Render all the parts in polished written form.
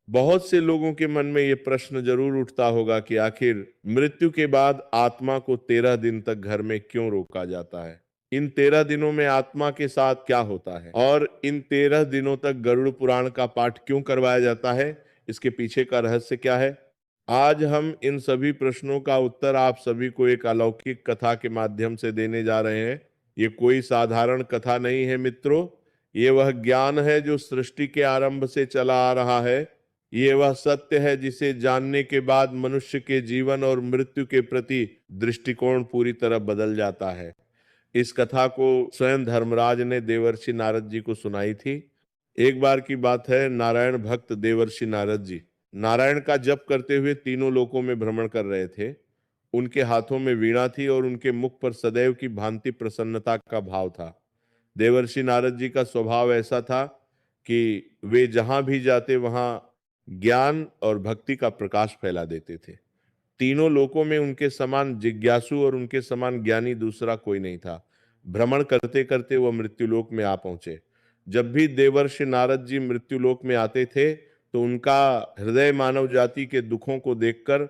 बहुत से लोगों के मन में ये प्रश्न जरूर उठता होगा कि आखिर मृत्यु के बाद आत्मा को 13 दिन तक घर में क्यों रोका जाता है। इन 13 दिनों में आत्मा के साथ क्या होता है और इन 13 दिनों तक गरुड़ पुराण का पाठ क्यों करवाया जाता है, इसके पीछे का रहस्य क्या है। आज हम इन सभी प्रश्नों का उत्तर आप सभी को एक अलौकिक कथा के माध्यम से देने जा रहे हैं। ये कोई साधारण कथा नहीं है मित्रों, ये वह ज्ञान है जो सृष्टि के आरंभ से चला आ रहा है। ये वह सत्य है जिसे जानने के बाद मनुष्य के जीवन और मृत्यु के प्रति दृष्टिकोण पूरी तरह बदल जाता है। इस कथा को स्वयं धर्मराज ने देवर्षि नारद जी को सुनाई थी। एक बार की बात है, नारायण भक्त देवर्षि नारद जी नारायण का जप करते हुए तीनों लोकों में भ्रमण कर रहे थे। उनके हाथों में वीणा थी और उनके मुख पर सदैव की भांति प्रसन्नता का भाव था। देवर्षि नारद जी का स्वभाव ऐसा था कि वे जहां भी जाते वहां ज्ञान और भक्ति का प्रकाश फैला देते थे। तीनों लोकों में उनके समान जिज्ञासु और उनके समान ज्ञानी दूसरा कोई नहीं था। भ्रमण करते करते वह मृत्युलोक में आ पहुंचे। जब भी देवर्षि नारद जी मृत्युलोक में आते थे तो उनका हृदय मानव जाति के दुखों को देखकर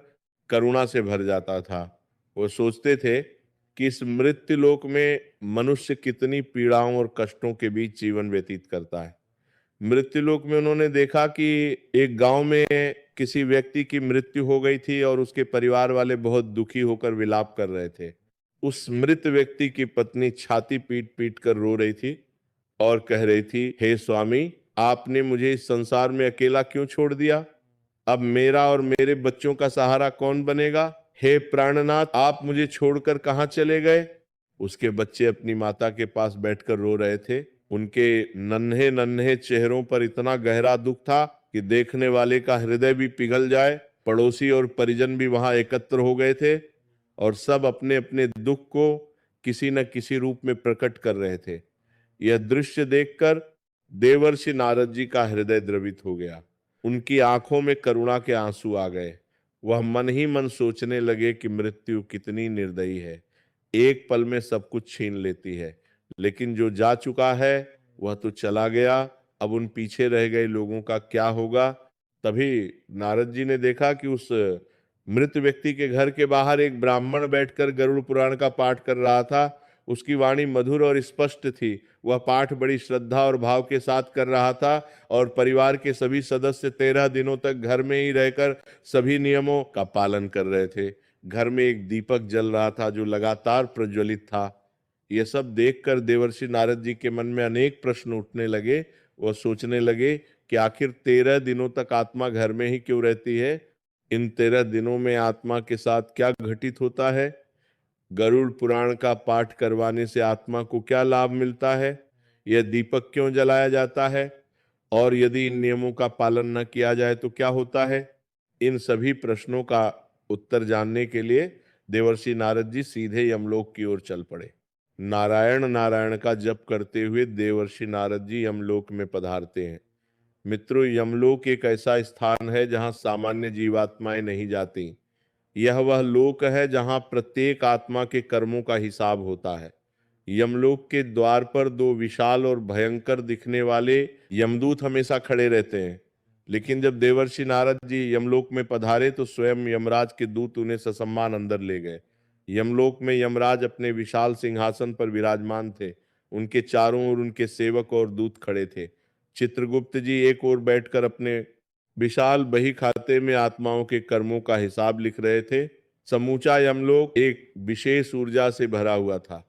करुणा से भर जाता था। वो सोचते थे कि इस मृत्युलोक में मनुष्य कितनी पीड़ाओं और कष्टों के बीच जीवन व्यतीत करता है। मृत्युलोक में उन्होंने देखा कि एक गांव में किसी व्यक्ति की मृत्यु हो गई थी और उसके परिवार वाले बहुत दुखी होकर विलाप कर रहे थे। उस मृत व्यक्ति की पत्नी छाती पीट पीट कर रो रही थी और कह रही थी, हे स्वामी, आपने मुझे इस संसार में अकेला क्यों छोड़ दिया। अब मेरा और मेरे बच्चों का सहारा कौन बनेगा। हे प्राणनाथ, आप मुझे छोड़कर कहाँ चले गए। उसके बच्चे अपनी माता के पास बैठकर रो रहे थे। उनके नन्हे नन्हे चेहरों पर इतना गहरा दुख था कि देखने वाले का हृदय भी पिघल जाए। पड़ोसी और परिजन भी वहां एकत्र हो गए थे और सब अपने अपने दुख को किसी न किसी रूप में प्रकट कर रहे थे। यह दृश्य देखकर देवर्षि नारद जी का हृदय द्रवित हो गया। उनकी आंखों में करुणा के आंसू आ गए। वह मन ही मन सोचने लगे कि मृत्यु कितनी निर्दयी है, एक पल में सब कुछ छीन लेती है। लेकिन जो जा चुका है वह तो चला गया, अब उन पीछे रह गए लोगों का क्या होगा। तभी नारद जी ने देखा कि उस मृत व्यक्ति के घर के बाहर एक ब्राह्मण बैठकर गरुड़ पुराण का पाठ कर रहा था। उसकी वाणी मधुर और स्पष्ट थी। वह पाठ बड़ी श्रद्धा और भाव के साथ कर रहा था और परिवार के सभी सदस्य 13 दिनों तक घर में ही रहकर सभी नियमों का पालन कर रहे थे। घर में एक दीपक जल रहा था जो लगातार प्रज्वलित था। यह सब देखकर देवर्षि नारद जी के मन में अनेक प्रश्न उठने लगे। वह सोचने लगे कि आखिर 13 दिनों तक आत्मा घर में ही क्यों रहती है। इन 13 दिनों में आत्मा के साथ क्या घटित होता है। गरुड़ पुराण का पाठ करवाने से आत्मा को क्या लाभ मिलता है। यह दीपक क्यों जलाया जाता है और यदि इन नियमों का पालन न किया जाए तो क्या होता है। इन सभी प्रश्नों का उत्तर जानने के लिए देवर्षि नारद जी सीधे यमलोक की ओर चल पड़े। नारायण नारायण का जप करते हुए देवर्षि नारद जी यमलोक में पधारते हैं। मित्रों, यमलोक एक ऐसा स्थान है जहां सामान्य जीवात्माएं नहीं जाती। यह वह लोक है जहां प्रत्येक आत्मा के कर्मों का हिसाब होता है। यमलोक के द्वार पर दो विशाल और भयंकर दिखने वाले यमदूत हमेशा खड़े रहते हैं। लेकिन जब देवर्षि नारद जी यमलोक में पधारे तो स्वयं यमराज के दूत उन्हें ससम्मान अंदर ले गए। यमलोक में यमराज अपने विशाल सिंहासन पर विराजमान थे। उनके चारों ओर उनके सेवक और दूत खड़े थे। चित्रगुप्त जी एक ओर बैठकर अपने विशाल बही खाते में आत्माओं के कर्मों का हिसाब लिख रहे थे। समूचा यमलोक एक विशेष ऊर्जा से भरा हुआ था।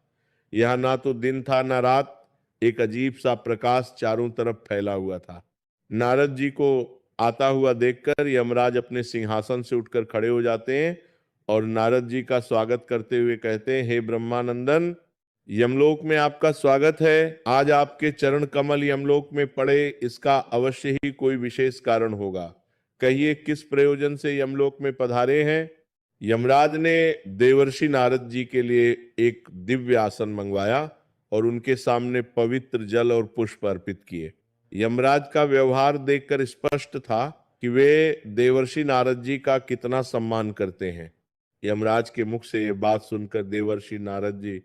यह ना तो दिन था ना रात, एक अजीब सा प्रकाश चारों तरफ फैला हुआ था। नारद जी को आता हुआ देखकर यमराज अपने सिंहासन से उठकर खड़े हो जाते हैं और नारद जी का स्वागत करते हुए कहते हैं, हे ब्रह्मानंदन, यमलोक में आपका स्वागत है। आज आपके चरण कमल यमलोक में पड़े, इसका अवश्य ही कोई विशेष कारण होगा। कहिए किस प्रयोजन से यमलोक में पधारे हैं। यमराज ने देवर्षि नारद जी के लिए एक दिव्य आसन मंगवाया और उनके सामने पवित्र जल और पुष्प अर्पित किए। यमराज का व्यवहार देखकर स्पष्ट था कि वे देवर्षि नारद जी का कितना सम्मान करते हैं। यमराज के मुख से यह बात सुनकर देवर्षि नारद जी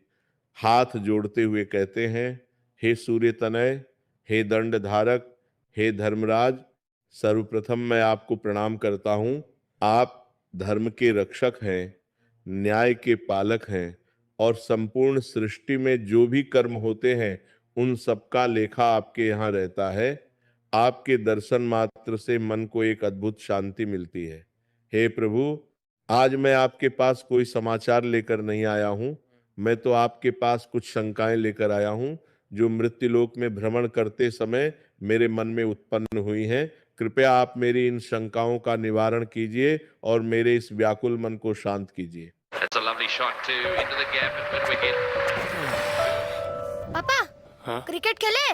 हाथ जोड़ते हुए कहते हैं, हे सूर्य तनय, हे दंड धारक, हे धर्मराज, सर्वप्रथम मैं आपको प्रणाम करता हूँ। आप धर्म के रक्षक हैं, न्याय के पालक हैं और संपूर्ण सृष्टि में जो भी कर्म होते हैं, उन सबका लेखा आपके यहाँ रहता है। आपके दर्शन मात्र से मन को एक अद्भुत शांति मिलती है। हे प्रभु, आज मैं आपके पास कोई समाचार लेकर नहीं आया हूँ। मैं तो आपके पास कुछ शंकाएं लेकर आया हूँ, जो मृत्युलोक में भ्रमण करते समय मेरे मन में उत्पन्न हुई हैं। कृपया आप मेरी इन शंकाओं का निवारण कीजिए और मेरे इस व्याकुल मन को शांत कीजिए। That's a lovely shot to into the gap and mid wicket. पापा क्रिकेट खेले?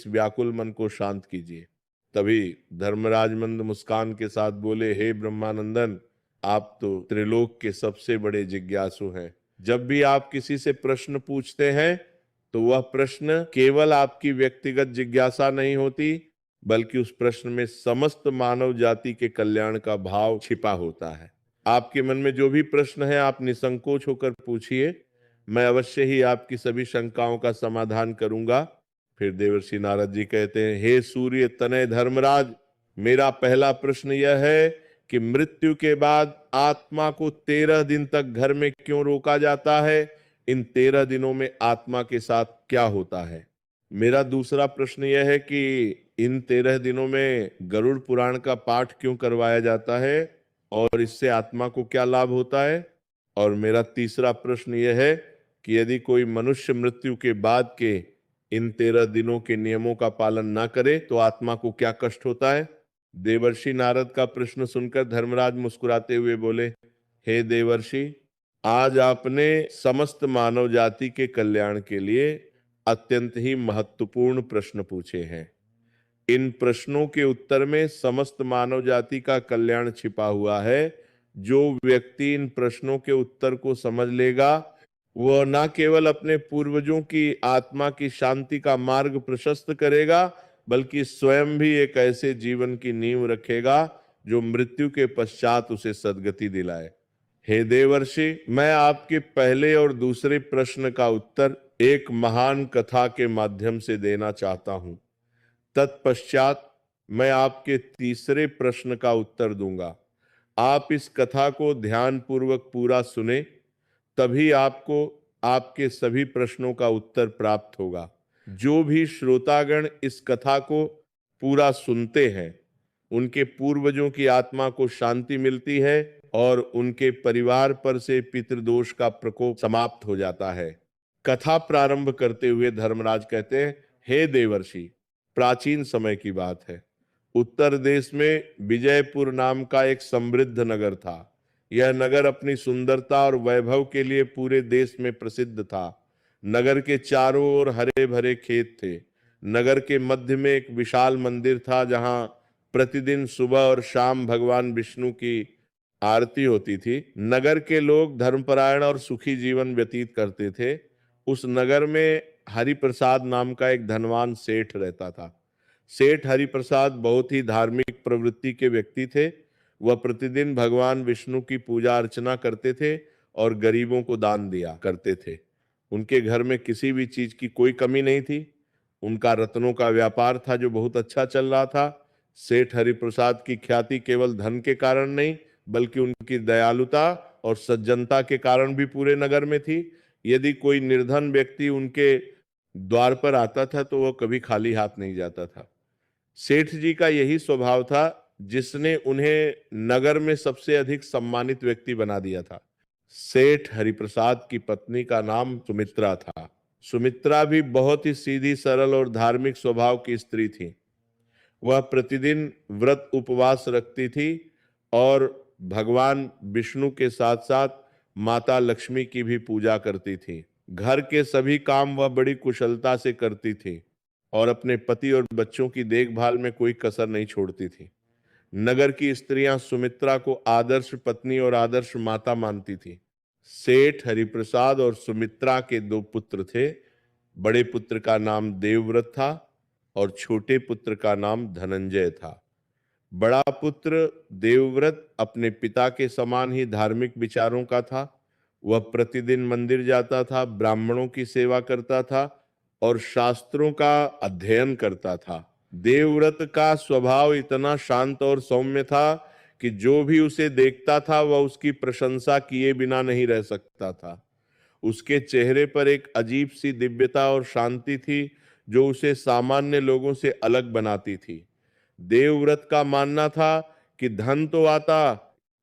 इस व्याकुल मन को शांत कीजिए। तभी धर्मराज मंद मुस्कान के साथ बोले, हे ब्रह्मानंदन, आप तो त्रिलोक के सबसे बड़े जिज्ञासु हैं। जब भी आप किसी से प्रश्न पूछते हैं तो वह प्रश्न केवल आपकी व्यक्तिगत जिज्ञासा नहीं होती, बल्कि उस प्रश्न में समस्त मानव जाति के कल्याण का भाव छिपा होता है। आपके मन में जो भी प्रश्न है, आप निसंकोच होकर पूछिए। मैं अवश्य ही आपकी सभी शंकाओं का समाधान करूंगा। फिर देवर्षि नारद जी कहते हैं, हे सूर्य तनय धर्मराज, मेरा पहला प्रश्न यह है कि मृत्यु के बाद आत्मा को 13 दिन तक घर में क्यों रोका जाता है? इन 13 दिनों में आत्मा के साथ क्या होता है? मेरा दूसरा प्रश्न यह है कि इन 13 दिनों में गरुड़ पुराण का पाठ क्यों करवाया जाता है और इससे आत्मा को क्या लाभ होता है? और मेरा तीसरा प्रश्न यह है कि यदि कोई मनुष्य मृत्यु के बाद के इन 13 दिनों के नियमों का पालन ना करे तो आत्मा को क्या कष्ट होता है? देवर्षि नारद का प्रश्न सुनकर धर्मराज मुस्कुराते हुए बोले, हे देवर्षि, आज आपने समस्त मानव जाति के कल्याण के लिए अत्यंत ही महत्वपूर्ण प्रश्न पूछे हैं। इन प्रश्नों के उत्तर में समस्त मानव जाति का कल्याण छिपा हुआ है। जो व्यक्ति इन प्रश्नों के उत्तर को समझ लेगा, वह न केवल अपने पूर्वजों की आत्मा की शांति का मार्ग प्रशस्त करेगा, बल्कि स्वयं भी एक ऐसे जीवन की नींव रखेगा जो मृत्यु के पश्चात उसे सद्गति दिलाए। हे देवर्षि, मैं आपके पहले और दूसरे प्रश्न का उत्तर एक महान कथा के माध्यम से देना चाहता हूं। तत्पश्चात मैं आपके तीसरे प्रश्न का उत्तर दूंगा। आप इस कथा को ध्यानपूर्वक पूरा सुने, तभी आपको आपके सभी प्रश्नों का उत्तर प्राप्त होगा। जो भी श्रोतागण इस कथा को पूरा सुनते हैं, उनके पूर्वजों की आत्मा को शांति मिलती है और उनके परिवार पर से पितृदोष का प्रकोप समाप्त हो जाता है। कथा प्रारंभ करते हुए धर्मराज कहते हैं, हे देवर्षि, प्राचीन समय की बात है। उत्तर देश में विजयपुर नाम का एक समृद्ध नगर था। यह नगर अपनी सुंदरता और वैभव के लिए पूरे देश में प्रसिद्ध था। नगर के चारों ओर हरे भरे खेत थे। नगर के मध्य में एक विशाल मंदिर था, जहां प्रतिदिन सुबह और शाम भगवान विष्णु की आरती होती थी। नगर के लोग धर्मपरायण और सुखी जीवन व्यतीत करते थे। उस नगर में हरिप्रसाद नाम का एक धनवान सेठ रहता था। सेठ हरिप्रसाद बहुत ही धार्मिक प्रवृत्ति के व्यक्ति थे। वह प्रतिदिन भगवान विष्णु की पूजा अर्चना करते थे और गरीबों को दान दिया करते थे। उनके घर में किसी भी चीज की कोई कमी नहीं थी। उनका रत्नों का व्यापार था जो बहुत अच्छा चल रहा था। सेठ हरिप्रसाद की ख्याति केवल धन के कारण नहीं, बल्कि उनकी दयालुता और सज्जनता के कारण भी पूरे नगर में थी। यदि कोई निर्धन व्यक्ति उनके द्वार पर आता था तो वह कभी खाली हाथ नहीं जाता था। सेठ जी का यही स्वभाव था जिसने उन्हें नगर में सबसे अधिक सम्मानित व्यक्ति बना दिया था। सेठ हरिप्रसाद की पत्नी का नाम सुमित्रा था। सुमित्रा भी बहुत ही सीधी, सरल और धार्मिक स्वभाव की स्त्री थी। वह प्रतिदिन व्रत उपवास रखती थी और भगवान विष्णु के साथ साथ माता लक्ष्मी की भी पूजा करती थी। घर के सभी काम वह बड़ी कुशलता से करती थी और अपने पति और बच्चों की देखभाल में कोई कसर नहीं छोड़ती थी। नगर की स्त्रियां सुमित्रा को आदर्श पत्नी और आदर्श माता मानती थी। सेठ हरिप्रसाद और सुमित्रा के 2 पुत्र थे। बड़े पुत्र का नाम देवव्रत था और छोटे पुत्र का नाम धनंजय था। बड़ा पुत्र देवव्रत अपने पिता के समान ही धार्मिक विचारों का था। वह प्रतिदिन मंदिर जाता था, ब्राह्मणों की सेवा करता था और शास्त्रों का अध्ययन करता था। देवव्रत का स्वभाव इतना शांत और सौम्य था कि जो भी उसे देखता था वह उसकी प्रशंसा किए बिना नहीं रह सकता था। उसके चेहरे पर एक अजीब सी दिव्यता और शांति थी जो उसे सामान्य लोगों से अलग बनाती थी। देवव्रत का मानना था कि धन तो आता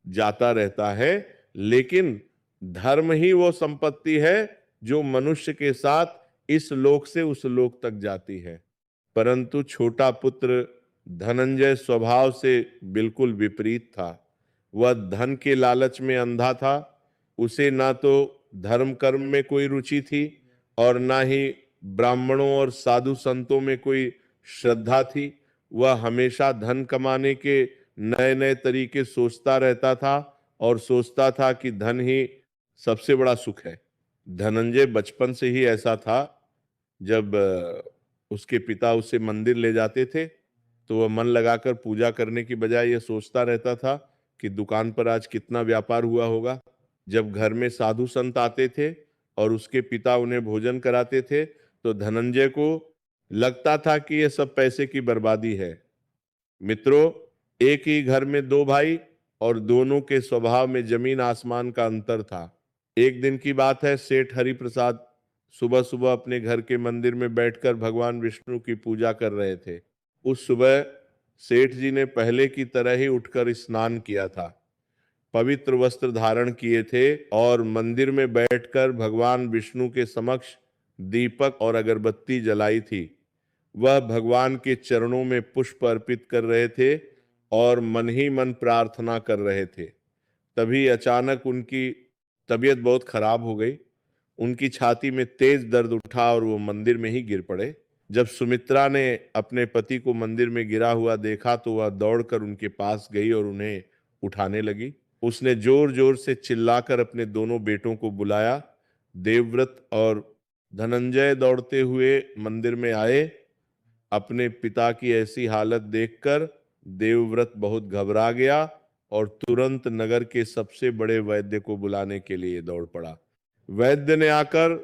जाता रहता है, लेकिन धर्म ही वो संपत्ति है जो मनुष्य के साथ इस लोक से उस लोक तक जाती है। परंतु छोटा पुत्र धनंजय स्वभाव से बिल्कुल विपरीत था। वह धन के लालच में अंधा था। उसे ना तो धर्म कर्म में कोई रुचि थी और ना ही ब्राह्मणों और साधु संतों में कोई श्रद्धा थी। वह हमेशा धन कमाने के नए नए तरीके सोचता रहता था और सोचता था कि धन ही सबसे बड़ा सुख है। धनंजय बचपन से ही ऐसा था। जब उसके पिता उसे मंदिर ले जाते थे तो वह मन लगाकर पूजा करने की बजाय यह सोचता रहता था कि दुकान पर आज कितना व्यापार हुआ होगा। जब घर में साधु संत आते थे और उसके पिता उन्हें भोजन कराते थे तो धनंजय को लगता था कि यह सब पैसे की बर्बादी है। मित्रों, एक ही घर में दो भाई और दोनों के स्वभाव में जमीन आसमान का अंतर था। एक दिन की बात है, सेठ हरिप्रसाद सुबह सुबह अपने घर के मंदिर में बैठकर भगवान विष्णु की पूजा कर रहे थे। उस सुबह सेठ जी ने पहले की तरह ही उठकर स्नान किया था, पवित्र वस्त्र धारण किए थे और मंदिर में बैठकर भगवान विष्णु के समक्ष दीपक और अगरबत्ती जलाई थी। वह भगवान के चरणों में पुष्प अर्पित कर रहे थे और मन ही मन प्रार्थना कर रहे थे। तभी अचानक उनकी तबीयत बहुत खराब हो गई। उनकी छाती में तेज दर्द उठा और वो मंदिर में ही गिर पड़े। जब सुमित्रा ने अपने पति को मंदिर में गिरा हुआ देखा तो वह दौड़कर उनके पास गई और उन्हें उठाने लगी। उसने जोर जोर से चिल्लाकर अपने दोनों बेटों को बुलाया। देवव्रत और धनंजय दौड़ते हुए मंदिर में आए। अपने पिता की ऐसी हालत देखकर देवव्रत बहुत घबरा गया और तुरंत नगर के सबसे बड़े वैद्य को बुलाने के लिए दौड़ पड़ा। वैद्य ने आकर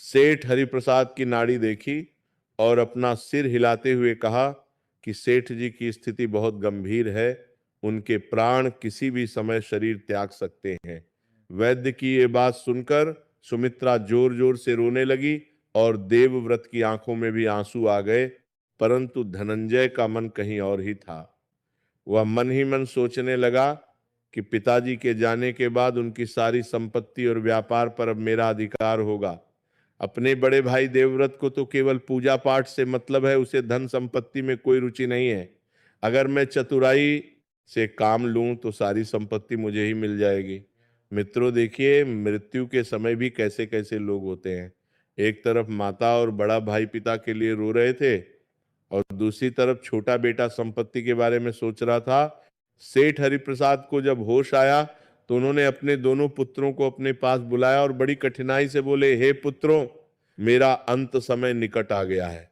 सेठ हरिप्रसाद की नाड़ी देखी और अपना सिर हिलाते हुए कहा कि सेठ जी की स्थिति बहुत गंभीर है, उनके प्राण किसी भी समय शरीर त्याग सकते हैं। वैद्य की ये बात सुनकर सुमित्रा जोर जोर से रोने लगी और देवव्रत की आंखों में भी आंसू आ गए। परंतु धनंजय का मन कहीं और ही था। वह मन ही मन सोचने लगा कि पिताजी के जाने के बाद उनकी सारी संपत्ति और व्यापार पर अब मेरा अधिकार होगा। अपने बड़े भाई देवव्रत को तो केवल पूजा पाठ से मतलब है, उसे धन संपत्ति में कोई रुचि नहीं है। अगर मैं चतुराई से काम लूं तो सारी संपत्ति मुझे ही मिल जाएगी। मित्रों, देखिए मृत्यु के समय भी कैसे कैसे लोग होते हैं। एक तरफ माता और बड़ा भाई पिता के लिए रो रहे थे और दूसरी तरफ छोटा बेटा संपत्ति के बारे में सोच रहा था। सेठ हरिप्रसाद को जब होश आया तो उन्होंने अपने दोनों पुत्रों को अपने पास बुलाया और बड़ी कठिनाई से बोले, हे पुत्रों, मेरा अंत समय निकट आ गया है।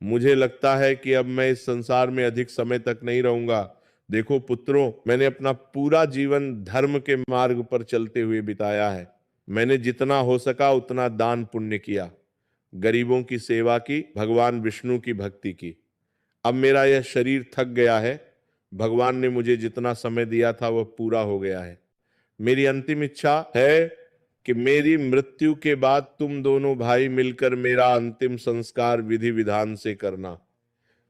मुझे लगता है कि अब मैं इस संसार में अधिक समय तक नहीं रहूंगा। देखो पुत्रों, मैंने अपना पूरा जीवन धर्म के मार्ग पर चलते हुए बिताया है। मैंने जितना हो सका उतना दान पुण्य किया, गरीबों की सेवा की, भगवान विष्णु की भक्ति की। अब मेरा यह शरीर थक गया है। भगवान ने मुझे जितना समय दिया था वह पूरा हो गया है। मेरी अंतिम इच्छा है कि मेरी मृत्यु के बाद तुम दोनों भाई मिलकर मेरा अंतिम संस्कार विधि विधान से करना।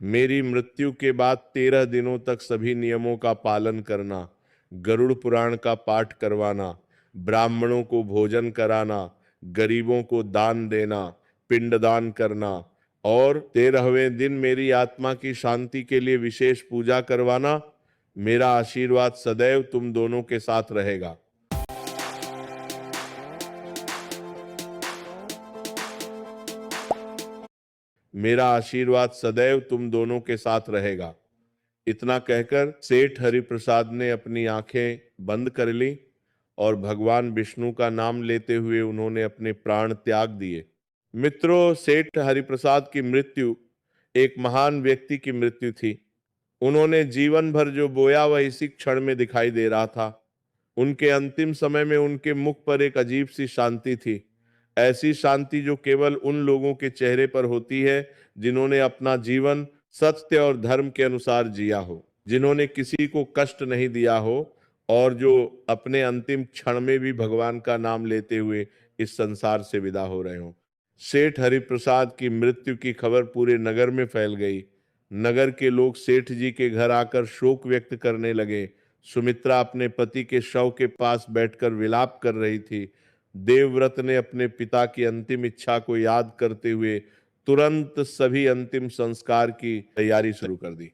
मेरी मृत्यु के बाद 13 दिनों तक सभी नियमों का पालन करना, गरुड़ पुराण का पाठ करवाना, ब्राह्मणों को भोजन कराना, गरीबों को दान देना, पिंडदान करना और 13वें दिन मेरी आत्मा की शांति के लिए विशेष पूजा करवाना। मेरा आशीर्वाद सदैव तुम दोनों के साथ रहेगा। मेरा आशीर्वाद सदैव तुम दोनों के साथ रहेगा। इतना कहकर सेठ हरिप्रसाद ने अपनी आंखें बंद कर ली और भगवान विष्णु का नाम लेते हुए उन्होंने अपने प्राण त्याग दिए। मित्रों, सेठ हरिप्रसाद की मृत्यु एक महान व्यक्ति की मृत्यु थी। उन्होंने जीवन भर जो बोया वह इसी क्षण में दिखाई दे रहा था। उनके अंतिम समय में उनके मुख पर एक अजीब सी शांति थी, ऐसी शांति जो केवल उन लोगों के चेहरे पर होती है जिन्होंने अपना जीवन सत्य और धर्म के अनुसार जिया हो, जिन्होंने किसी को कष्ट नहीं दिया हो और जो अपने अंतिम क्षण में भी भगवान का नाम लेते हुए इस संसार से विदा हो रहे हो। सेठ हरिप्रसाद की मृत्यु की खबर पूरे नगर में फैल गई। नगर के लोग सेठ जी के घर आकर शोक व्यक्त करने लगे। सुमित्रा अपने पति के शव के पास बैठकर विलाप कर रही थी। देवव्रत ने अपने पिता की अंतिम इच्छा को याद करते हुए तुरंत सभी अंतिम संस्कार की तैयारी शुरू कर दी।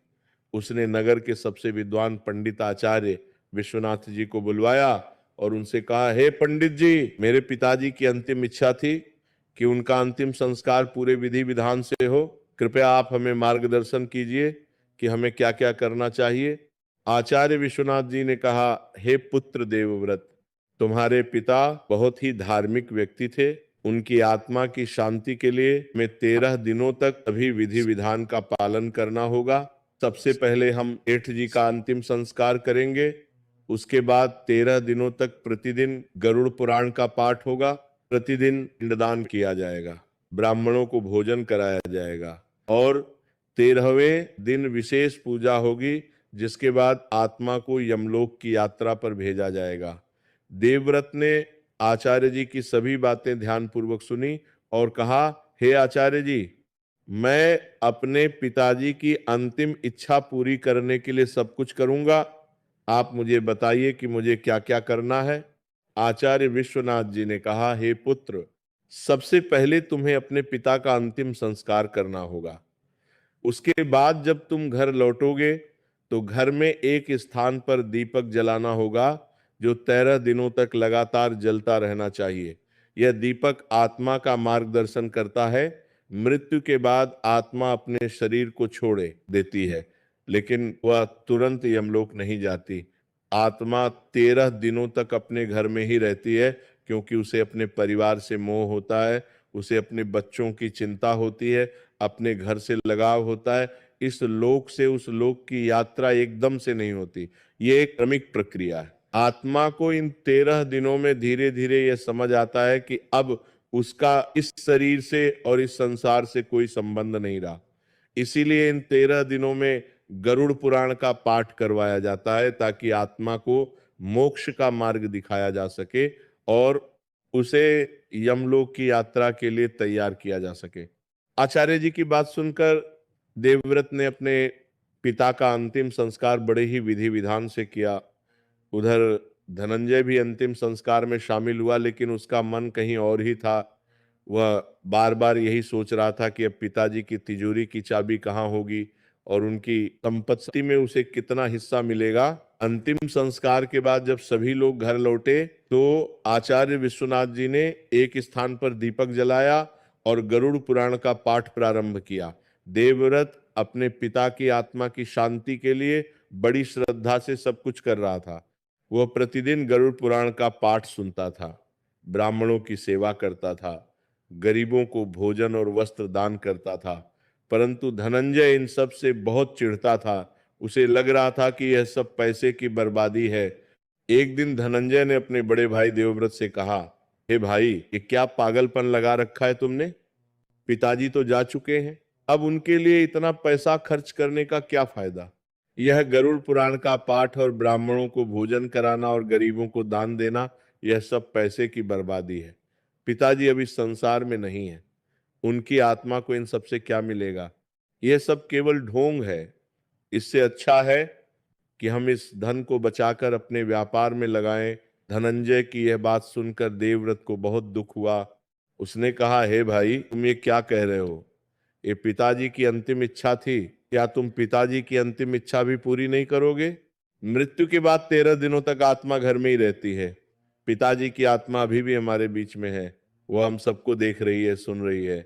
उसने नगर के सबसे विद्वान पंडित आचार्य विश्वनाथ जी को बुलवाया और उनसे कहा, हे पंडित जी, मेरे पिताजी की अंतिम इच्छा थी कि उनका अंतिम संस्कार पूरे विधि विधान से हो। कृपया आप हमें मार्गदर्शन कीजिए कि हमें क्या क्या करना चाहिए। आचार्य विश्वनाथ जी ने कहा, हे पुत्र देवव्रत, तुम्हारे पिता बहुत ही धार्मिक व्यक्ति थे। उनकी आत्मा की शांति के लिए हमें 13 दिनों तक सभी विधि विधान का पालन करना होगा। सबसे पहले हम सेठ जी का अंतिम संस्कार करेंगे। उसके बाद 13 दिनों तक प्रतिदिन गरुड़ पुराण का पाठ होगा। प्रतिदिन पिंडदान किया जाएगा, ब्राह्मणों को भोजन कराया जाएगा और 13वें दिन विशेष पूजा होगी, जिसके बाद आत्मा को यमलोक की यात्रा पर भेजा जाएगा। देवव्रत ने आचार्य जी की सभी बातें ध्यानपूर्वक सुनी और कहा, हे आचार्य जी, मैं अपने पिताजी की अंतिम इच्छा पूरी करने के लिए सब कुछ करूंगा। आप मुझे बताइए कि मुझे क्या क्या करना है। आचार्य विश्वनाथ जी ने कहा, हे पुत्र, सबसे पहले तुम्हें अपने पिता का अंतिम संस्कार करना होगा। उसके बाद जब तुम घर लौटोगे तो घर में एक स्थान पर दीपक जलाना होगा जो 13 दिनों तक लगातार जलता रहना चाहिए। यह दीपक आत्मा का मार्गदर्शन करता है। मृत्यु के बाद आत्मा अपने शरीर को छोड़े देती है, लेकिन वह तुरंत यमलोक नहीं जाती। आत्मा 13 दिनों तक अपने घर में ही रहती है, क्योंकि उसे अपने परिवार से मोह होता है, उसे अपने बच्चों की चिंता होती है, अपने घर से लगाव होता है। इस लोक से उस लोक की यात्रा एकदम से नहीं होती, ये एक क्रमिक प्रक्रिया है। आत्मा को इन 13 दिनों में धीरे धीरे यह समझ आता है कि अब उसका इस शरीर से और इस संसार से कोई संबंध नहीं रहा। इसीलिए इन 13 दिनों में गरुड़ पुराण का पाठ करवाया जाता है, ताकि आत्मा को मोक्ष का मार्ग दिखाया जा सके और उसे यमलोक की यात्रा के लिए तैयार किया जा सके। आचार्य जी की बात सुनकर देवव्रत ने अपने पिता का अंतिम संस्कार बड़े ही विधि विधान से किया। उधर धनंजय भी अंतिम संस्कार में शामिल हुआ, लेकिन उसका मन कहीं और ही था। वह बार बार यही सोच रहा था कि अब पिताजी की तिजोरी की चाबी कहाँ होगी और उनकी संपत्ति में उसे कितना हिस्सा मिलेगा। अंतिम संस्कार के बाद जब सभी लोग घर लौटे तो आचार्य विश्वनाथ जी ने एक स्थान पर दीपक जलाया और गरुड़ पुराण का पाठ प्रारंभ किया। देवव्रत अपने पिता की आत्मा की शांति के लिए बड़ी श्रद्धा से सब कुछ कर रहा था। वह प्रतिदिन गरुड़ पुराण का पाठ सुनता था, ब्राह्मणों की सेवा करता था, गरीबों को भोजन और वस्त्र दान करता था। परंतु धनंजय इन सब से बहुत चिढ़ता था। उसे लग रहा था कि यह सब पैसे की बर्बादी है। एक दिन धनंजय ने अपने बड़े भाई देवव्रत से कहा, हे भाई, ये क्या पागलपन लगा रखा है तुमने? पिताजी तो जा चुके हैं, अब उनके लिए इतना पैसा खर्च करने का क्या फायदा? यह गरुड़ पुराण का पाठ और ब्राह्मणों को भोजन कराना और गरीबों को दान देना, यह सब पैसे की बर्बादी है। पिताजी अभी संसार में नहीं है, उनकी आत्मा को इन सब से क्या मिलेगा? यह सब केवल ढोंग है। इससे अच्छा है कि हम इस धन को बचाकर अपने व्यापार में लगाएं। धनंजय की यह बात सुनकर देवव्रत को बहुत दुख हुआ। उसने कहा, हे भाई, तुम ये क्या कह रहे हो? ये पिताजी की अंतिम इच्छा थी, क्या तुम पिताजी की अंतिम इच्छा भी पूरी नहीं करोगे? मृत्यु के बाद 13 दिनों तक आत्मा घर में ही रहती है। पिताजी की आत्मा अभी भी हमारे बीच में है, वो हम सबको देख रही है, सुन रही है।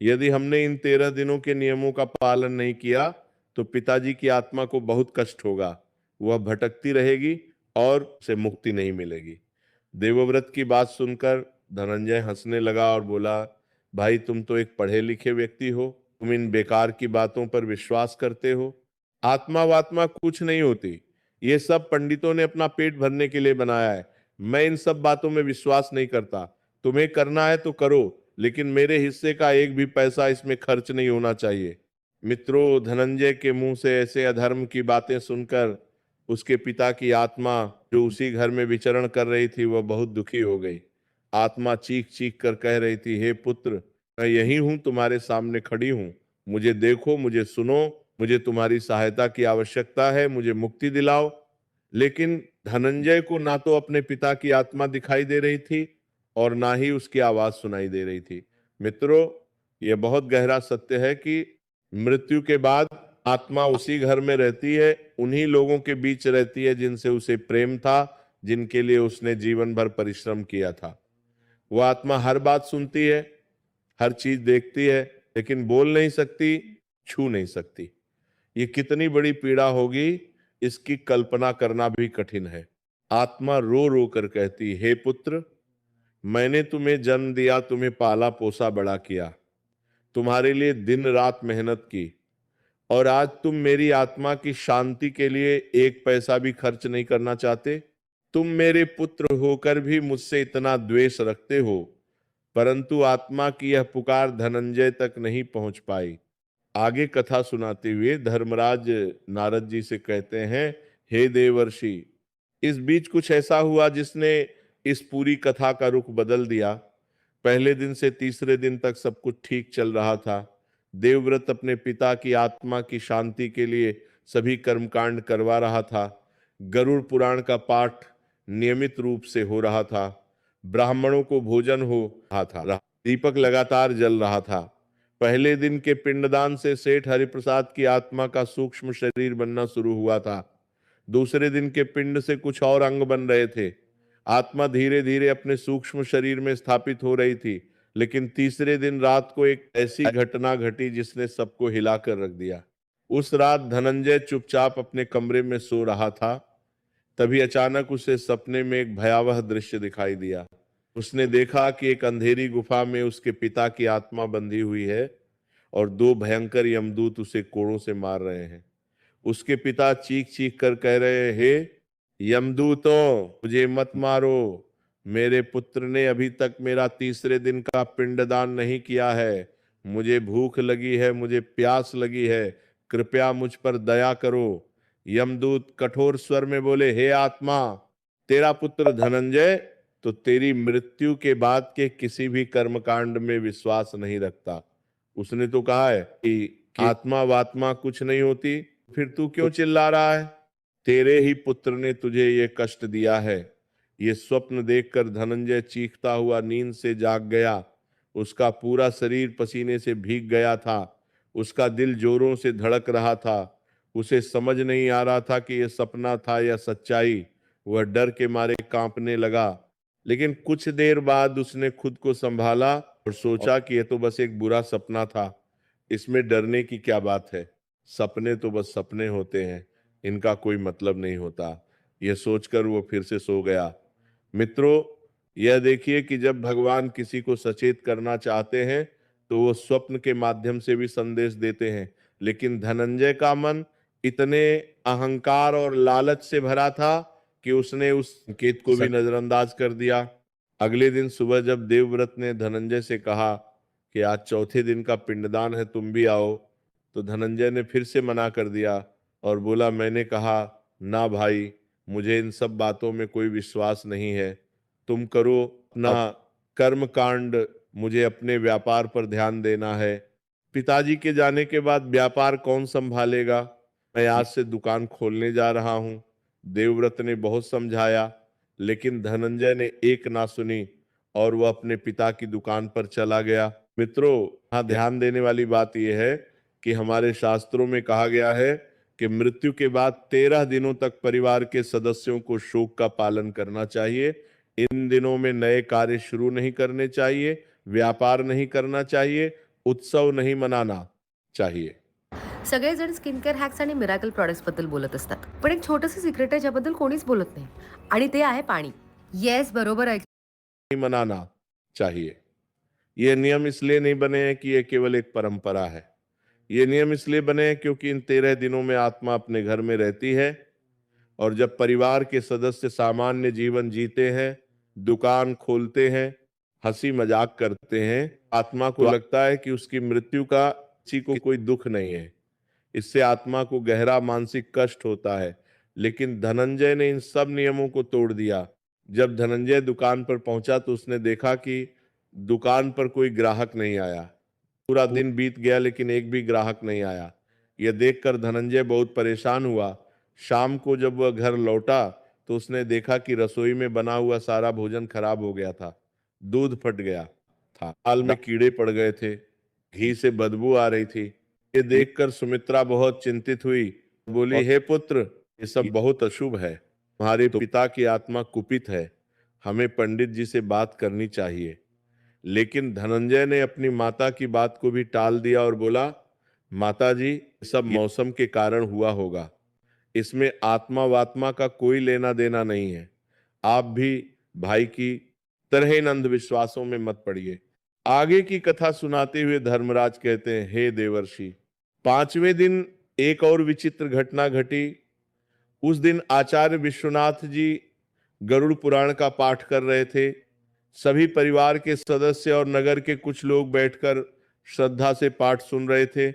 यदि हमने इन 13 दिनों के नियमों का पालन नहीं किया तो पिताजी की आत्मा को बहुत कष्ट होगा, वह भटकती रहेगी और उसे मुक्ति नहीं मिलेगी। देवव्रत की बात सुनकर धनंजय हंसने लगा और बोला, भाई, तुम तो एक पढ़े लिखे व्यक्ति हो, तुम इन बेकार की बातों पर विश्वास करते हो। आत्मा वात्मा कुछ नहीं होती, ये सब पंडितों ने अपना पेट भरने के लिए बनाया है। मैं इन सब बातों में विश्वास नहीं करता। तुम्हें करना है तो करो, लेकिन मेरे हिस्से का एक भी पैसा इसमें खर्च नहीं होना चाहिए। मित्रों, धनंजय के मुंह से ऐसे अधर्म की बातें सुनकर उसके पिता की आत्मा जो उसी घर में विचरण कर रही थी वह बहुत दुखी हो गई। आत्मा चीख चीख कर कह रही थी, हे पुत्र, मैं यही हूं, तुम्हारे सामने खड़ी हूं, मुझे देखो, मुझे सुनो, मुझे तुम्हारी सहायता की आवश्यकता है, मुझे मुक्ति दिलाओ। लेकिन धनंजय को ना तो अपने पिता की आत्मा दिखाई दे रही थी और ना ही उसकी आवाज सुनाई दे रही थी। मित्रों, यह बहुत गहरा सत्य है कि मृत्यु के बाद आत्मा उसी घर में रहती है, उन्हीं लोगों के बीच रहती है जिनसे उसे प्रेम था, जिनके लिए उसने जीवन भर परिश्रम किया था। वो आत्मा हर बात सुनती है, हर चीज देखती है, लेकिन बोल नहीं सकती, छू नहीं सकती। ये कितनी बड़ी पीड़ा होगी, इसकी कल्पना करना भी कठिन है। आत्मा रो रो कर कहती, हे पुत्र, मैंने तुम्हें जन्म दिया, तुम्हें पाला पोसा बड़ा किया, तुम्हारे लिए दिन रात मेहनत की, और आज तुम मेरी आत्मा की शांति के लिए एक पैसा भी खर्च नहीं करना चाहते। तुम मेरे पुत्र होकर भी मुझसे इतना द्वेष रखते हो। परंतु आत्मा की यह पुकार धनंजय तक नहीं पहुंच पाई। आगे कथा सुनाते हुए धर्मराज नारद जी से कहते हैं, हे देवर्षि, इस बीच कुछ ऐसा हुआ जिसने इस पूरी कथा का रुख बदल दिया। पहले दिन से तीसरे दिन तक सब कुछ ठीक चल रहा था। देवव्रत अपने पिता की आत्मा की शांति के लिए सभी कर्मकांड करवा रहा था। गरुड़ पुराण का पाठ नियमित रूप से हो रहा था। ब्राह्मणों को भोजन हो रहा था। दीपक लगातार जल रहा था। पहले दिन के पिंडदान से सेठ हरिप्रसाद की आत्मा का सूक्ष्म शरीर बनना शुरू हुआ था। दूसरे दिन के पिंड से कुछ और अंग बन रहे थे। आत्मा धीरे धीरे अपने सूक्ष्म शरीर में स्थापित हो रही थी। लेकिन तीसरे दिन रात को एक ऐसी घटना घटी जिसने सबको हिलाकर रख दिया। उस रात धनंजय चुपचाप अपने कमरे में सो रहा था। तभी अचानक उसे सपने में एक भयावह दृश्य दिखाई दिया। उसने देखा कि एक अंधेरी गुफा में उसके पिता की आत्मा बंधी हुई है और दो भयंकर यमदूत उसे कोड़ों से मार रहे हैं। उसके पिता चीख चीख कर कह रहे, हे यमदूतों, मुझे मत मारो, मेरे पुत्र ने अभी तक मेरा तीसरे दिन का पिंडदान नहीं किया है, मुझे भूख लगी है, मुझे प्यास लगी है, कृपया मुझ पर दया करो। यमदूत कठोर स्वर में बोले, हे आत्मा, तेरा पुत्र धनंजय तो तेरी मृत्यु के बाद के किसी भी कर्मकांड में विश्वास नहीं रखता। उसने तो कहा है कि आत्मा वात्मा कुछ नहीं होती, फिर तू क्यों चिल्ला रहा है? तेरे ही पुत्र ने तुझे ये कष्ट दिया है। ये स्वप्न देखकर धनंजय चीखता हुआ नींद से जाग गया। उसका पूरा शरीर पसीने से भीग गया था। उसका दिल जोरों से धड़क रहा था। उसे समझ नहीं आ रहा था कि यह सपना था या सच्चाई। वह डर के मारे कांपने लगा। लेकिन कुछ देर बाद उसने खुद को संभाला और सोचा कि यह तो बस एक बुरा सपना था, इसमें डरने की क्या बात है। सपने तो बस सपने होते हैं, इनका कोई मतलब नहीं होता। यह सोचकर वो फिर से सो गया। मित्रों, यह देखिए कि जब भगवान किसी को सचेत करना चाहते हैं तो वो स्वप्न के माध्यम से भी संदेश देते हैं। लेकिन धनंजय का मन इतने अहंकार और लालच से भरा था कि उसने उस संकेत को भी नजरअंदाज कर दिया। अगले दिन सुबह जब देवव्रत ने धनंजय से कहा कि आज चौथे दिन का पिंडदान है, तुम भी आओ, तो धनंजय ने फिर से मना कर दिया और बोला, मैंने कहा ना भाई, मुझे इन सब बातों में कोई विश्वास नहीं है, तुम करो अपना कर्म कांड, मुझे अपने व्यापार पर ध्यान देना है। पिताजी के जाने के बाद व्यापार कौन संभालेगा? मैं आज से दुकान खोलने जा रहा हूं। देवव्रत ने बहुत समझाया, लेकिन धनंजय ने एक ना सुनी और वह अपने पिता की दुकान पर चला गया। मित्रों, यहाँ ध्यान देने वाली बात यह है कि हमारे शास्त्रों में कहा गया है कि मृत्यु के बाद 13 दिनों तक परिवार के सदस्यों को शोक का पालन करना चाहिए। इन दिनों में नए कार्य शुरू नहीं करने चाहिए, व्यापार नाही करना चाहिए, उत्सव नहीं मनाना चाहिए। सगळेजण स्किन केअर हॅक्स आणि मिराकल प्रॉडक्ट्स बद्दल बोलत असतात, पण एक छोटंसं सिक्रेट आहे ज्याबद्दल कोणीच बोलत नाही, आणि ते आहे पाणी. येस, बरोबर आहे. नहीं मनाना चाहिए। ये नियम इसलिए नहीं बने हैं कि ये केवल एक परंपरा है। ये नियम इसलिए बने हैं क्योंकि इन 13 दिनों में आत्मा अपने घर में रहती है और जब परिवार के सदस्य सामान्य जीवन जीते हैं, दुकान खोलते हैं, हंसी मजाक करते हैं, आत्मा को लगता है कि उसकी मृत्यु का किसी को कोई दुख नहीं है। इससे आत्मा को गहरा मानसिक कष्ट होता है। लेकिन धनंजय ने इन सब नियमों को तोड़ दिया। जब धनंजय दुकान पर पहुंचा तो उसने देखा कि दुकान पर कोई ग्राहक नहीं आया। पूरा दिन बीत गया लेकिन एक भी ग्राहक नहीं आया। यह देखकर धनंजय बहुत परेशान हुआ। शाम को जब वह घर लौटा तो उसने देखा कि रसोई में बना हुआ सारा भोजन खराब हो गया था। दूध फट गया था, दाल में कीड़े पड़ गए थे, घी से बदबू आ रही थी। ये देखकर सुमित्रा बहुत चिंतित हुई। बोली, हे पुत्र, ये सब बहुत अशुभ है। तुम्हारे पिता की आत्मा कुपित है। हमें पंडित जी से बात करनी चाहिए। लेकिन धनंजय ने अपनी माता की बात को भी टाल दिया और बोला, माता जी, ये सब मौसम के कारण हुआ होगा। इसमें आत्मा वात्मा का कोई लेना देना नहीं है। आप भी भाई की तरह इन अंधविश्वासों में मत पड़िए। आगे की कथा सुनाते हुए धर्मराज कहते हैं, हे देवर्षि, 5वें दिन एक और विचित्र घटना घटी। उस दिन आचार्य विश्वनाथ जी गरुड़ पुराण का पाठ कर रहे थे। सभी परिवार के सदस्य और नगर के कुछ लोग बैठकर श्रद्धा से पाठ सुन रहे थे।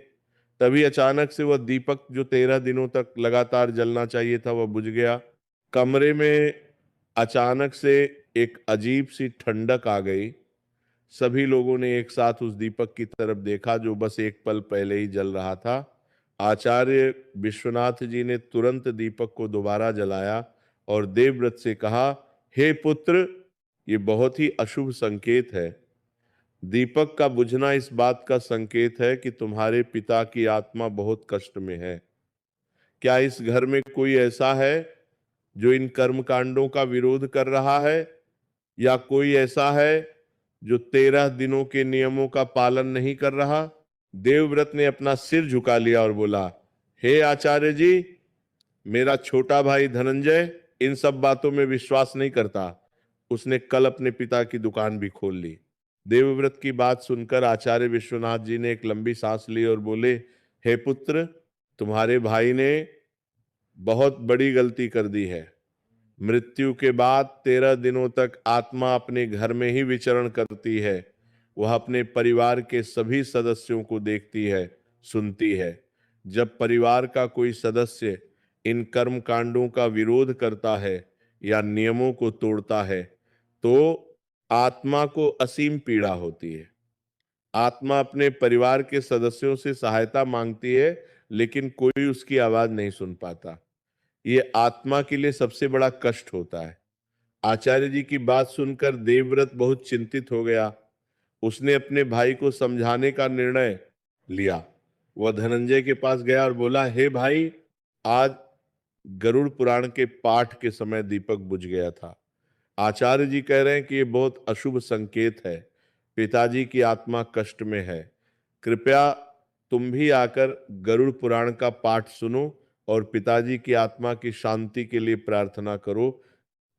तभी अचानक से वह दीपक जो 13 दिनों तक लगातार जलना चाहिए था वह बुझ गया। कमरे में अचानक से एक अजीब सी ठंडक आ गई। सभी लोगों ने एक साथ उस दीपक की तरफ देखा जो बस एक पल पहले ही जल रहा था। आचार्य विश्वनाथ जी ने तुरंत दीपक को दोबारा जलाया और देवव्रत से कहा, हे पुत्र, ये बहुत ही अशुभ संकेत है। दीपक का बुझना इस बात का संकेत है कि तुम्हारे पिता की आत्मा बहुत कष्ट में है। क्या इस घर में कोई ऐसा है जो इन कर्म कांडों का विरोध कर रहा है, या कोई ऐसा है जो 13 दिनों के नियमों का पालन नहीं कर रहा? देवव्रत ने अपना सिर झुका लिया और बोला, हे आचार्य जी, मेरा छोटा भाई धनंजय इन सब बातों में विश्वास नहीं करता। उसने कल अपने पिता की दुकान भी खोल ली। देवव्रत की बात सुनकर आचार्य विश्वनाथ जी ने एक लंबी सांस ली और बोले, हे पुत्र, तुम्हारे भाई ने बहुत बड़ी गलती कर दी है। मृत्यु के बाद 13 दिनों तक आत्मा अपने घर में ही विचरण करती है। वह अपने परिवार के सभी सदस्यों को देखती है, सुनती है। जब परिवार का कोई सदस्य इन कर्म कांडों का विरोध करता है या नियमों को तोड़ता है तो आत्मा को असीम पीड़ा होती है। आत्मा अपने परिवार के सदस्यों से सहायता मांगती है लेकिन कोई उसकी आवाज नहीं सुन पाता। ये आत्मा के लिए सबसे बड़ा कष्ट होता है। आचार्य जी की बात सुनकर देवव्रत बहुत चिंतित हो गया। उसने अपने भाई को समझाने का निर्णय लिया। वह धनंजय के पास गया और बोला, हे भाई, आज गरुड़ पुराण के पाठ के समय दीपक बुझ गया था। आचार्य जी कह रहे हैं कि ये बहुत अशुभ संकेत है। पिताजी की आत्मा कष्ट में है। कृपया तुम भी आकर गरुड़ पुराण का पाठ सुनो और पिताजी की आत्मा की शांति के लिए प्रार्थना करो।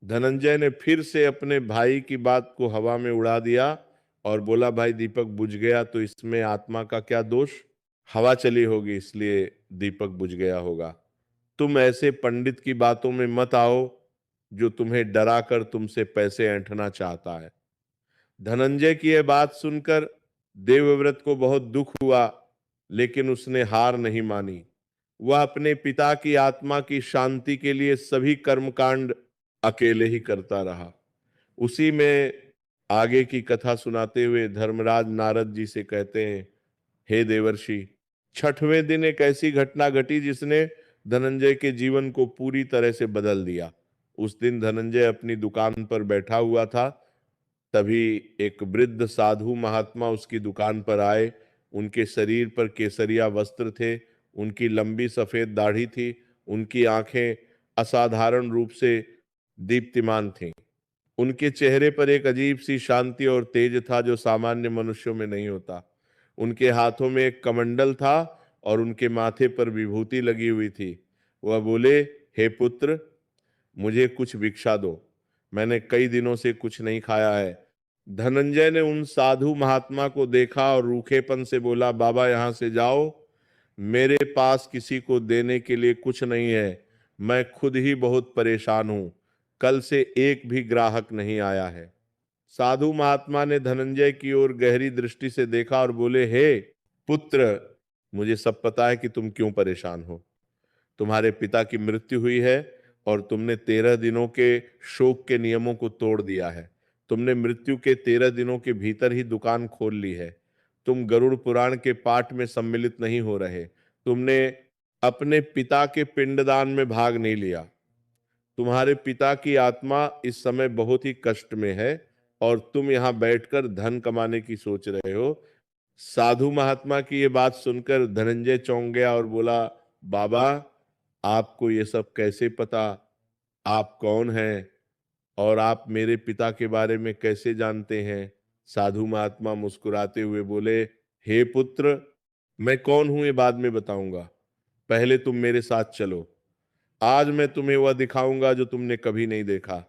धनंजय ने फिर से अपने भाई की बात को हवा में उड़ा दिया और बोला, भाई, दीपक बुझ गया तो इसमें आत्मा का क्या दोष? हवा चली होगी इसलिए दीपक बुझ गया होगा। तुम ऐसे पंडित की बातों में मत आओ जो तुम्हें डरा कर तुमसे पैसे ऐंठना चाहता है। धनंजय की यह बात सुनकर देवव्रत को बहुत दुख हुआ, लेकिन उसने हार नहीं मानी। वह अपने पिता की आत्मा की शांति के लिए सभी कर्मकांड अकेले ही करता रहा। उसी में आगे की कथा सुनाते हुए धर्मराज नारद जी से कहते हैं, हे देवर्षि, 6वें दिन एक ऐसी घटना घटी जिसने धनंजय के जीवन को पूरी तरह से बदल दिया। उस दिन धनंजय अपनी दुकान पर बैठा हुआ था। तभी एक वृद्ध साधु महात्मा उसकी दुकान पर आए। उनके शरीर पर केसरिया वस्त्र थे, उनकी लंबी सफेद दाढ़ी थी, उनकी आंखें असाधारण रूप से दीप्तिमान थीं। उनके चेहरे पर एक अजीब सी शांति और तेज था जो सामान्य मनुष्यों में नहीं होता। उनके हाथों में एक कमंडल था और उनके माथे पर विभूति लगी हुई थी। वह बोले, हे पुत्र, मुझे कुछ भिक्षा दो, मैंने कई दिनों से कुछ नहीं खाया है। धनंजय ने उन साधु महात्मा को देखा और रूखेपन से बोला, बाबा, यहां से जाओ, मेरे पास किसी को देने के लिए कुछ नहीं है। मैं खुद ही बहुत परेशान हूं, कल से एक भी ग्राहक नहीं आया है। साधु महात्मा ने धनंजय की ओर गहरी दृष्टि से देखा और बोले, हे पुत्र, मुझे सब पता है कि तुम क्यों परेशान हो। तुम्हारे पिता की मृत्यु हुई है और तुमने 13 दिनों के शोक के नियमों को तोड़ दिया है। तुमने मृत्यु के 13 दिनों के भीतर ही दुकान खोल ली है। तुम गरुड़ पुराण के पाठ में सम्मिलित नहीं हो रहे। तुमने अपने पिता के पिंडदान में भाग नहीं लिया। तुम्हारे पिता की आत्मा इस समय बहुत ही कष्ट में है और तुम यहां बैठकर धन कमाने की सोच रहे हो। साधु महात्मा की ये बात सुनकर धनंजय चौंक गया और बोला, बाबा, आपको ये सब कैसे पता? आप कौन हैं और आप मेरे पिता के बारे में कैसे जानते हैं? साधु महात्मा मुस्कुराते हुए बोले, हे पुत्र, मैं कौन हूं ये बाद में बताऊंगा। पहले तुम मेरे साथ चलो। आज मैं तुम्हें वह दिखाऊंगा जो तुमने कभी नहीं देखा।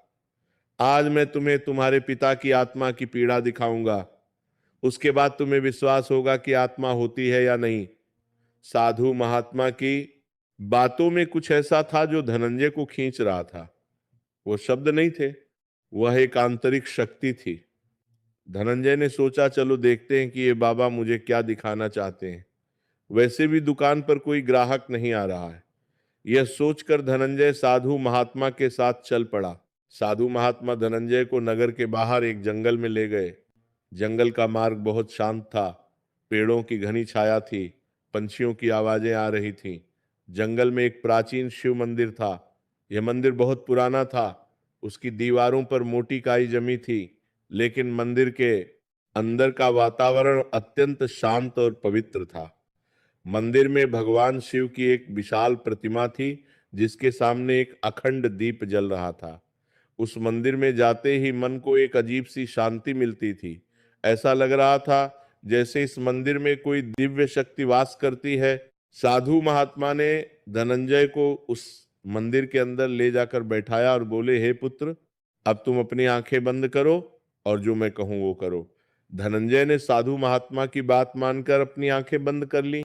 आज मैं तुम्हें तुम्हारे पिता की आत्मा की पीड़ा दिखाऊंगा। उसके बाद तुम्हें विश्वास होगा कि आत्मा होती है या नहीं। साधु महात्मा की बातों में कुछ ऐसा था जो धनंजय को खींच रहा था। वो शब्द नहीं थे, वह एक आंतरिक शक्ति थी। धनंजय ने सोचा, चलो देखते हैं कि ये बाबा मुझे क्या दिखाना चाहते हैं। वैसे भी दुकान पर कोई ग्राहक नहीं आ रहा है। यह सोचकर धनंजय साधु महात्मा के साथ चल पड़ा। साधु महात्मा धनंजय को नगर के बाहर एक जंगल में ले गए। जंगल का मार्ग बहुत शांत था। पेड़ों की घनी छाया थी। पंछियों की आवाजें आ रही थीं। जंगल में एक प्राचीन शिव मंदिर था। यह मंदिर बहुत पुराना था। उसकी दीवारों पर मोटी काई जमी थी, लेकिन मंदिर के अंदर का वातावरण अत्यंत शांत और पवित्र था। मंदिर में भगवान शिव की एक विशाल प्रतिमा थी, जिसके सामने एक अखंड दीप जल रहा था। उस मंदिर में जाते ही मन को एक अजीब सी शांति मिलती थी। ऐसा लग रहा था जैसे इस मंदिर में कोई दिव्य शक्ति वास करती है। साधु महात्मा ने धनंजय को उस मंदिर के अंदर ले जाकर बैठाया और बोले, हे पुत्र, अब तुम अपनी आंखें बंद करो और जो मैं कहूं वो करो। धनंजय ने साधु महात्मा की बात मानकर अपनी आंखें बंद कर ली।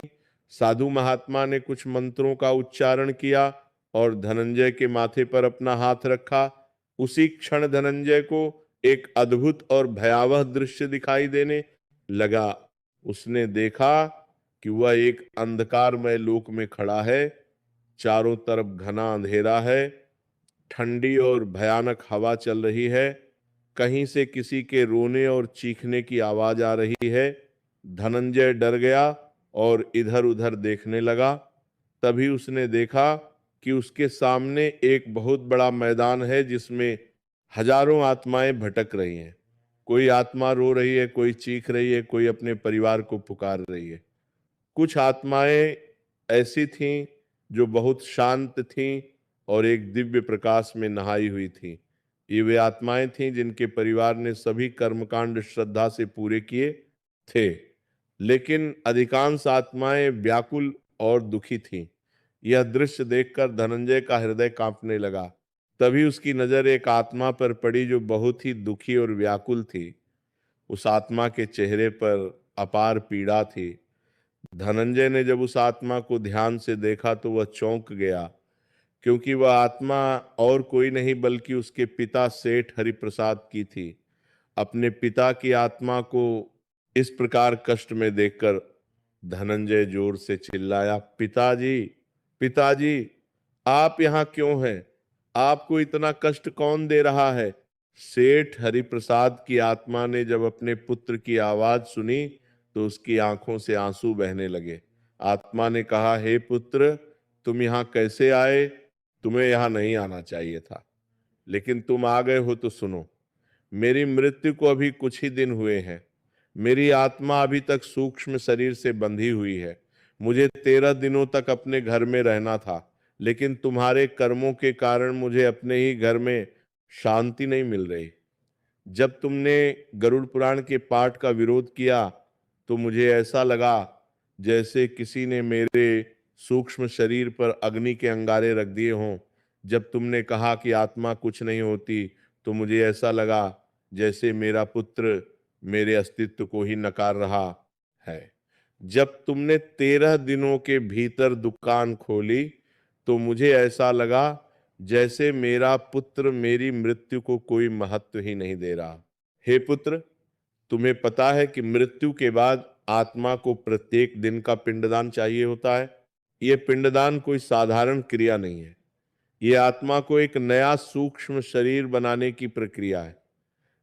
साधु महात्मा ने कुछ मंत्रों का उच्चारण किया और धनंजय के माथे पर अपना हाथ रखा। उसी क्षण धनंजय को एक अद्भुत और भयावह दृश्य दिखाई देने लगा। उसने देखा कि वह एक अंधकारमय लोक में खड़ा है। चारों तरफ घना अंधेरा है। ठंडी और भयानक हवा चल रही है। कहीं से किसी के रोने और चीखने की आवाज आ रही है। धनंजय डर गया और इधर उधर देखने लगा। तभी उसने देखा कि उसके सामने एक बहुत बड़ा मैदान है, जिसमें हजारों आत्माएं भटक रही हैं। कोई आत्मा रो रही है, कोई चीख रही है, कोई अपने परिवार को पुकार रही है। कुछ आत्माएं ऐसी थीं जो बहुत शांत थीं और एक दिव्य प्रकाश में नहाई हुई थीं। ये वे आत्माएं थीं जिनके परिवार ने सभी कर्मकांड श्रद्धा से पूरे किए थे, लेकिन अधिकांश आत्माएं व्याकुल और दुखी थीं। यह दृश्य देखकर धनंजय का हृदय कांपने लगा। तभी उसकी नजर एक आत्मा पर पड़ी जो बहुत ही दुखी और व्याकुल थी। उस आत्मा के चेहरे पर अपार पीड़ा थी। धनंजय ने जब उस आत्मा को ध्यान से देखा तो वह चौंक गया, क्योंकि वह आत्मा और कोई नहीं बल्कि उसके पिता सेठ हरिप्रसाद की थी। अपने पिता की आत्मा को इस प्रकार कष्ट में देखकर धनंजय जोर से चिल्लाया, पिताजी, पिताजी, आप यहाँ क्यों हैं? आपको इतना कष्ट कौन दे रहा है? सेठ हरिप्रसाद की आत्मा ने जब अपने पुत्र की आवाज सुनी तो उसकी आंखों से आंसू बहने लगे। आत्मा ने कहा, हे पुत्र, तुम यहाँ कैसे आए? तुम्हें यहाँ नहीं आना चाहिए था, लेकिन तुम आ गए हो तो सुनो। मेरी मृत्यु को अभी कुछ ही दिन हुए हैं। मेरी आत्मा अभी तक सूक्ष्म शरीर से बंधी हुई है। मुझे 13 दिनों तक अपने घर में रहना था, लेकिन तुम्हारे कर्मों के कारण मुझे अपने ही घर में शांति नहीं मिल रही। जब तुमने गरुड़ पुराण के पाठ का विरोध किया तो मुझे ऐसा लगा जैसे किसी ने मेरे सूक्ष्म शरीर पर अग्नि के अंगारे रख दिए हों। जब तुमने कहा कि आत्मा कुछ नहीं होती तो मुझे ऐसा लगा जैसे मेरा पुत्र मेरे अस्तित्व को ही नकार रहा है। जब तुमने 13 दिनों के भीतर दुकान खोली तो मुझे ऐसा लगा जैसे मेरा पुत्र मेरी मृत्यु को कोई महत्व ही नहीं दे रहा। हे पुत्र, तुम्हें पता है कि मृत्यु के बाद आत्मा को प्रत्येक दिन का पिंडदान चाहिए होता है। ये पिंडदान कोई साधारण क्रिया नहीं है, ये आत्मा को एक नया सूक्ष्म शरीर बनाने की प्रक्रिया है।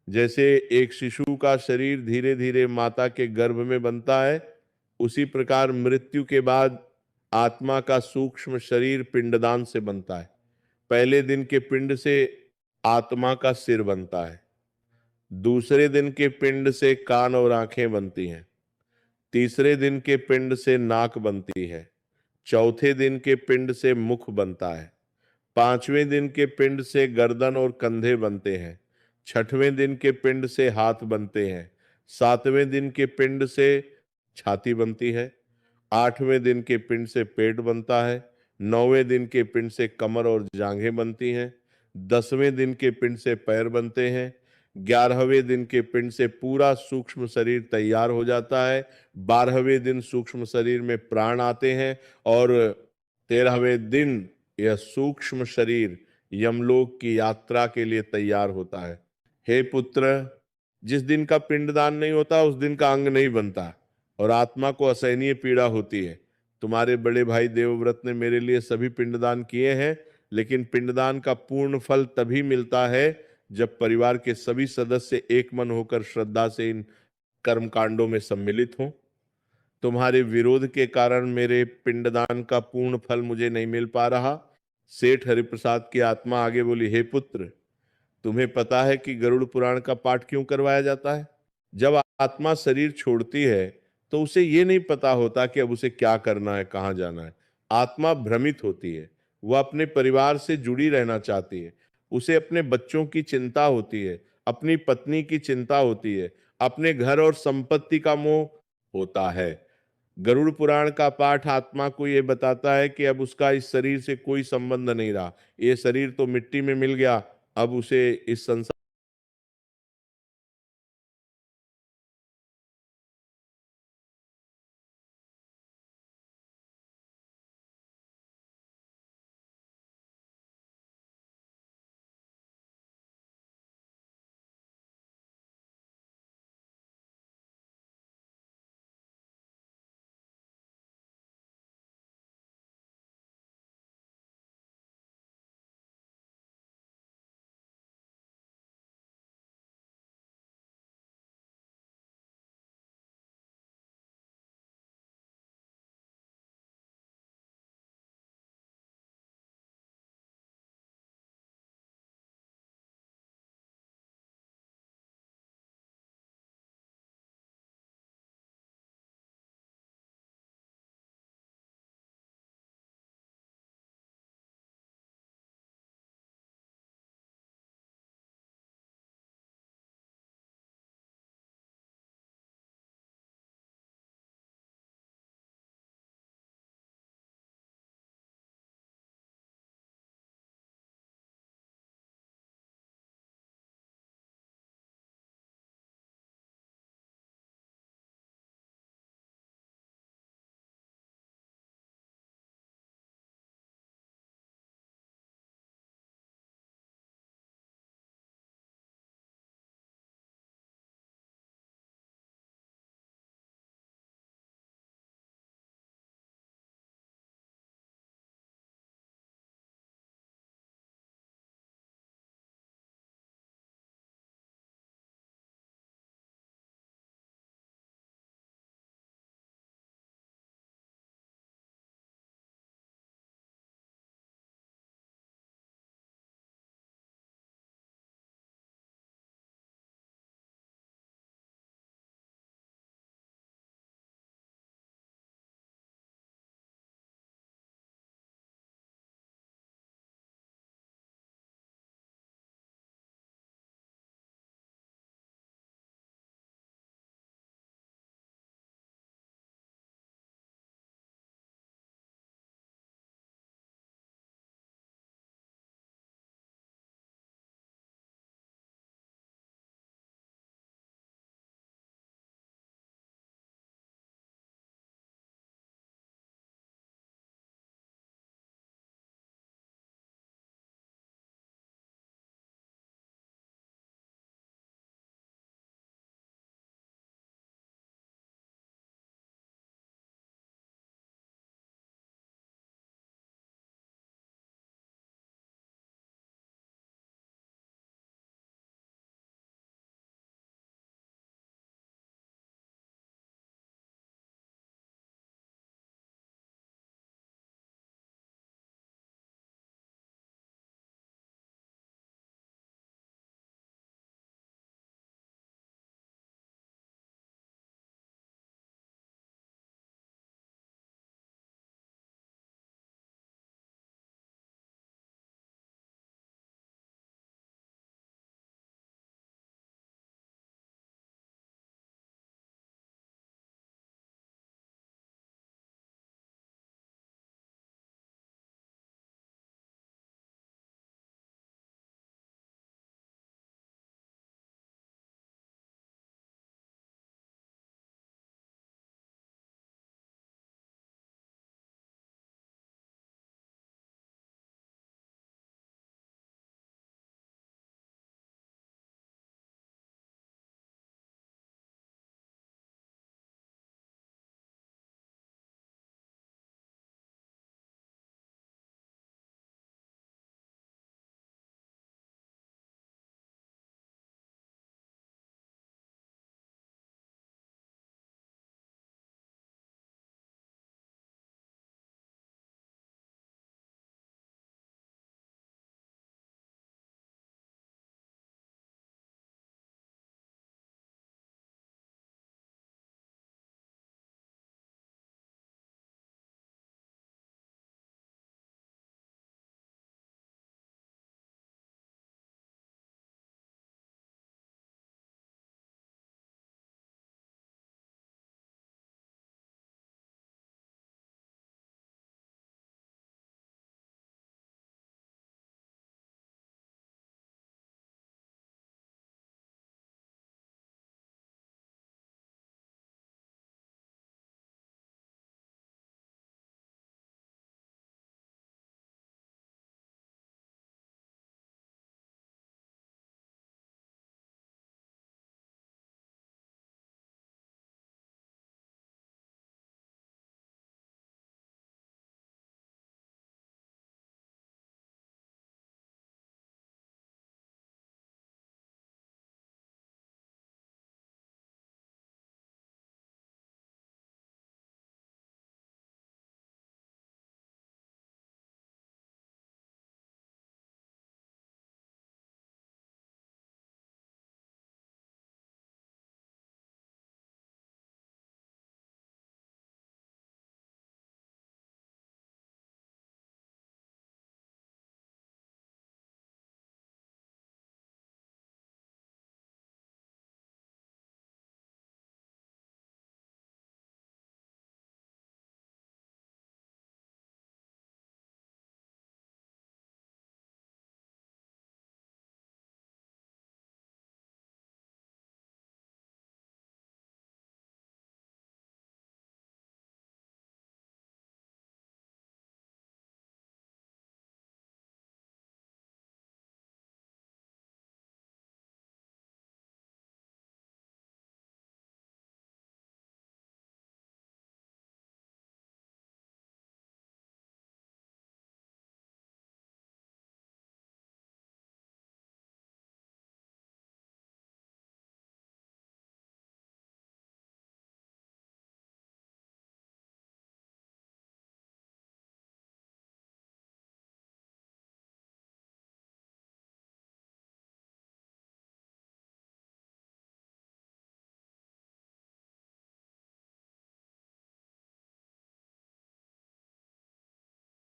जैसे एक शिशु का शरीर धीरे धीरे माता के गर्भ में बनता है, उसी प्रकार मृत्यु के बाद आत्मा का सूक्ष्म शरीर पिंडदान से बनता है। पहले दिन के पिंड से आत्मा का सिर बनता है, दूसरे दिन के पिंड से कान और आंखें बनती हैं, तीसरे दिन के पिंड से नाक बनती है, चौथे दिन के पिंड से मुख बनता है, पांचवें दिन के पिंड से गर्दन और कंधे बनते हैं, छठवें दिन के पिंड से हाथ बनते हैं, सातवें दिन के पिंड से छाती बनती है, आठवें दिन के पिंड से पेट बनता है, नौवें दिन के पिंड से कमर और जांघें बनती हैं, 10वें दिन के पिंड से पैर बनते हैं, 11वें दिन के पिंड से पूरा सूक्ष्म शरीर तैयार हो जाता है, 12वें दिन सूक्ष्म शरीर में प्राण आते हैं और 13वें दिन यह सूक्ष्म शरीर यमलोक की यात्रा के लिए तैयार होता है। हे पुत्र, जिस दिन का पिंडदान नहीं होता उस दिन का अंग नहीं बनता और आत्मा को असहनीय पीड़ा होती है। तुम्हारे बड़े भाई देवव्रत ने मेरे लिए सभी पिंडदान किए हैं, लेकिन पिंडदान का पूर्ण फल तभी मिलता है जब परिवार के सभी सदस्य एक मन होकर श्रद्धा से इन कर्म कांडों में सम्मिलित हों। तुम्हारे विरोध के कारण मेरे पिंडदान का पूर्ण फल मुझे नहीं मिल पा रहा। सेठ हरिप्रसाद की आत्मा आगे बोली, हे पुत्र, तुम्हें पता है कि गरुड़ पुराण का पाठ क्यों करवाया जाता है? जब आत्मा शरीर छोड़ती है तो उसे ये नहीं पता होता कि अब उसे क्या करना है, कहाँ जाना है। आत्मा भ्रमित होती है, वह अपने परिवार से जुड़ी रहना चाहती है, उसे अपने बच्चों की चिंता होती है, अपनी पत्नी की चिंता होती है, अपने घर और संपत्ति का मोह होता है। गरुड़ पुराण का पाठ आत्मा को यह बताता है कि अब उसका इस शरीर से कोई संबंध नहीं रहा, ये शरीर तो मिट्टी में मिल गया, अब उसे इस संसार